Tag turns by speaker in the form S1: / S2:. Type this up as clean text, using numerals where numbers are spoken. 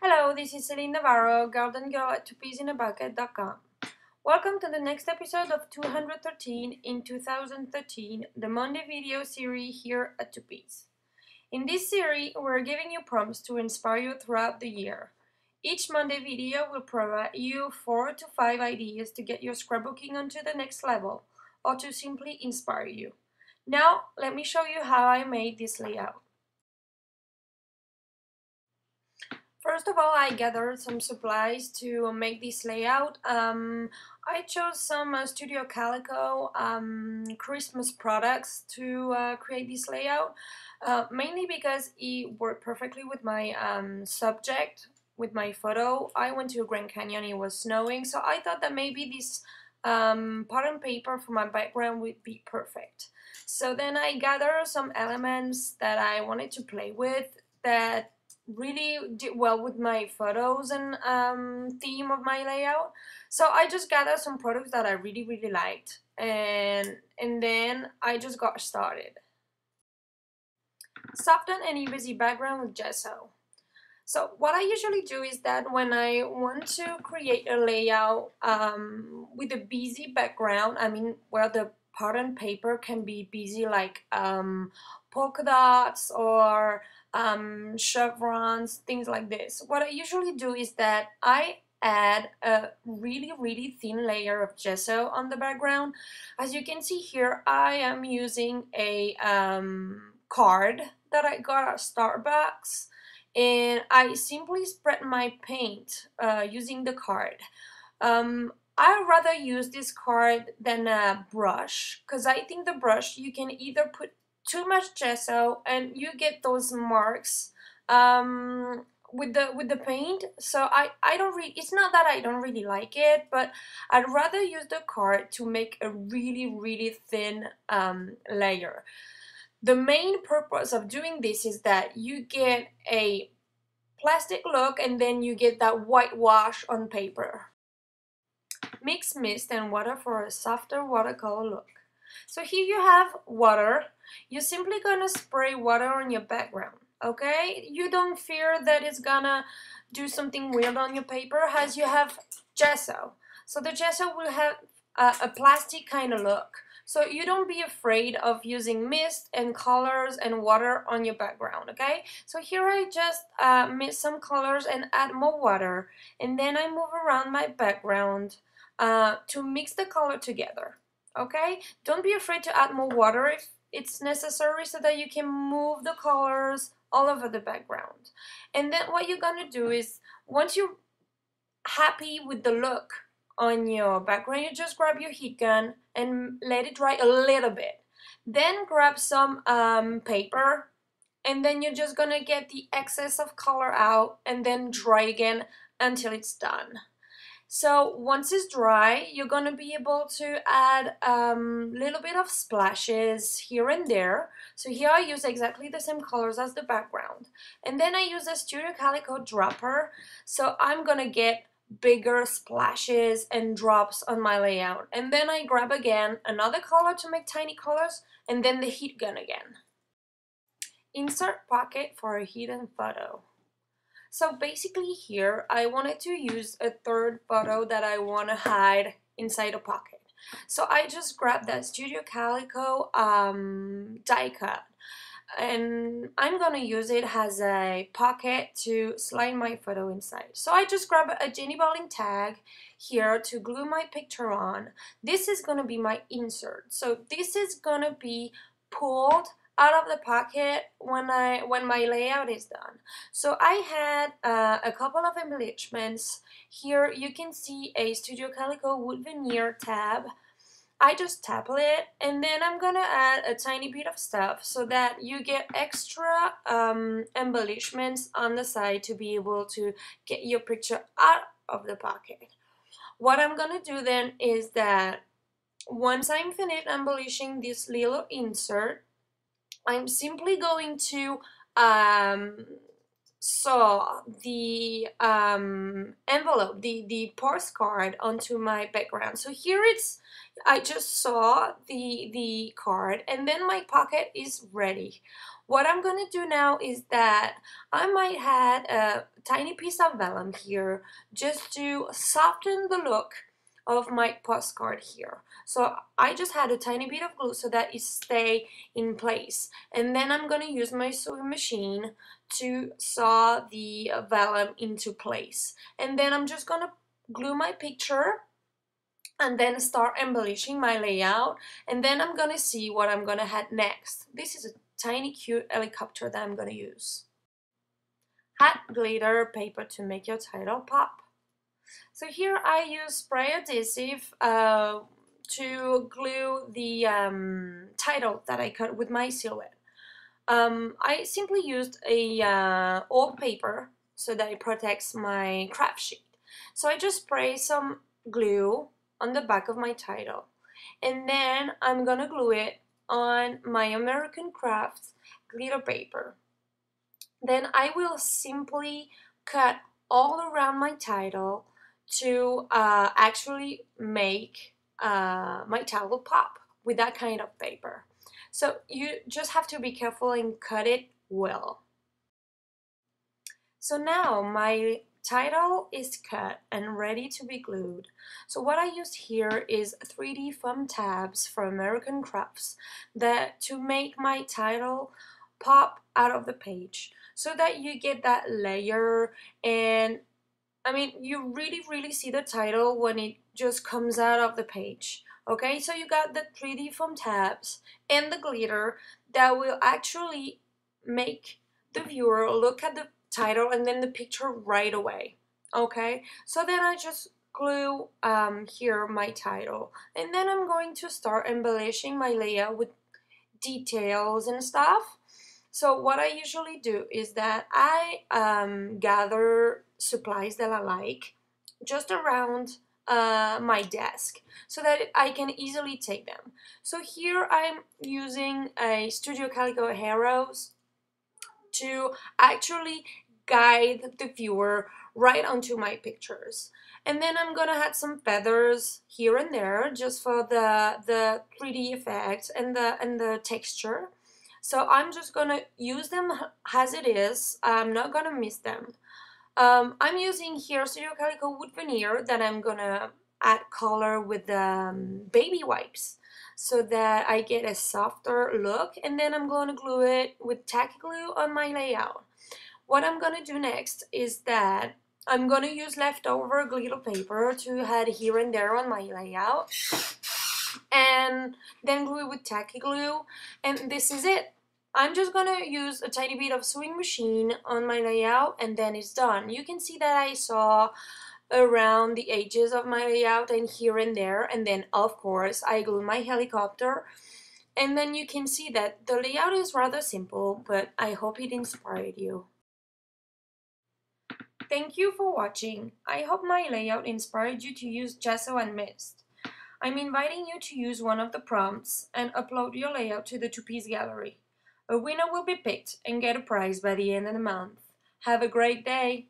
S1: Hello, this is Celine Navarro, garden girl at twopeasinAbucket.com. Welcome to the next episode of 213 in 2013, the Monday video series here at Two Peas. In this series, we're giving you prompts to inspire you throughout the year. Each Monday video will provide you 4 to 5 ideas to get your scrapbooking onto the next level, or to simply inspire you. Now, let me show you how I made this layout. First of all, I gathered some supplies to make this layout. I chose some Studio Calico Christmas products to create this layout, mainly because it worked perfectly with my subject, with my photo. I went to Grand Canyon, it was snowing, so I thought that maybe this pattern paper for my background would be perfect. So then I gathered some elements that I wanted to play with that really did well with my photos and theme of my layout. So I just gathered some products that I really liked, and then I just got started. Soften any busy background with gesso. So what I usually do is that when I want to create a layout with a busy background, I mean where the pattern paper can be busy, like polka dots or chevrons, things like this. What I usually do is that I add a really thin layer of gesso on the background. As you can see here, I am using a card that I got at Starbucks, and I simply spread my paint using the card. I'd rather use this card than a brush, because I think the brush, you can either put too much gesso and you get those marks with the paint. So I don't really, it's not that I don't really like it, but I'd rather use the card to make a really thin layer. The main purpose of doing this is that you get a plastic look and then you get that whitewash on paper. Mix mist and water for a softer watercolor look. So here you have water. You're simply gonna spray water on your background, okay? You don't fear that it's gonna do something weird on your paper, as you have gesso. So the gesso will have a plastic kind of look. So you don't be afraid of using mist and colors and water on your background, okay? So here I just mix some colors and add more water, and then I move around my background to mix the color together, okay? Don't be afraid to add more water if it's necessary, so that you can move the colors all over the background. And then what you're gonna do is, once you're happy with the look on your background, you just grab your heat gun and let it dry a little bit. Then grab some paper, and then you're just gonna get the excess of color out and then dry again until it's done. So once it's dry, you're gonna be able to add a little bit of splashes here and there. So here I use exactly the same colors as the background. And then I use a Studio Calico dropper, so I'm gonna get bigger splashes and drops on my layout. And then I grab again another color to make tiny colors, and then the heat gun again. Insert pocket for a hidden photo. So basically here, I wanted to use a third photo that I want to hide inside a pocket. So I just grabbed that Studio Calico die cut, and I'm gonna use it as a pocket to slide my photo inside. So I just grab a Jenny Bowling tag here to glue my picture on. This is gonna be my insert. So this is gonna be pulled out of the pocket when my layout is done. So I had a couple of embellishments. Here you can see a Studio Calico wood veneer tab. I just tackle it, and then I'm gonna add a tiny bit of stuff so that you get extra embellishments on the side to be able to get your picture out of the pocket. What I'm gonna do then is that once I'm finished embellishing this little insert, I'm simply going to sew the envelope, the postcard onto my background. So here I just saw the card, and then my pocket is ready. What I'm gonna do now is that I might add a tiny piece of vellum here just to soften the look of my postcard here. So I just had a tiny bit of glue so that it stay in place, and then I'm gonna use my sewing machine to sew the vellum into place, and then I'm just gonna glue my picture and then start embellishing my layout, and then I'm gonna see what I'm gonna add next. This is a tiny cute helicopter that I'm gonna use. Add glitter paper to make your title pop. So here I use spray adhesive to glue the title that I cut with my silhouette. I simply used a old paper so that it protects my craft sheet. So I just spray some glue on the back of my title, and then I'm gonna glue it on my American Crafts glitter paper. Then I will simply cut all around my title to actually make my title pop with that kind of paper. So you just have to be careful and cut it well. So now my title is cut and ready to be glued. So what I used here is 3D foam tabs from American Crafts that to make my title pop out of the page so that you get that layer, and I mean you really see the title when it just comes out of the page. Okay, so you got the 3D foam tabs and the glitter that will actually make the viewer look at the title and then the picture right away. Okay, so then I just glue here my title, and then I'm going to start embellishing my layout with details and stuff. So what I usually do is that I gather supplies that I like just around my desk so that I can easily take them. So here I'm using a Studio Calico arrows to actually guide the viewer right onto my pictures. And then I'm gonna add some feathers here and there just for the 3D effect and the texture. So I'm just gonna use them as it is. I'm not gonna miss them. I'm using here Studio Calico wood veneer that I'm gonna add color with the baby wipes so that I get a softer look, and then I'm going to glue it with tacky glue on my layout. What I'm going to do next is that I'm going to use leftover glitter paper to add here and there on my layout, and then glue it with tacky glue, and this is it. I'm just gonna use a tiny bit of sewing machine on my layout, and then it's done. You can see that I saw around the edges of my layout and here and there, and then of course I glue my helicopter, and then you can see that the layout is rather simple, but I hope it inspired you. Thank you for watching. I hope my layout inspired you to use gesso and mist. I'm inviting you to use one of the prompts and upload your layout to the 2Piece gallery. A winner will be picked and get a prize by the end of the month. Have a great day!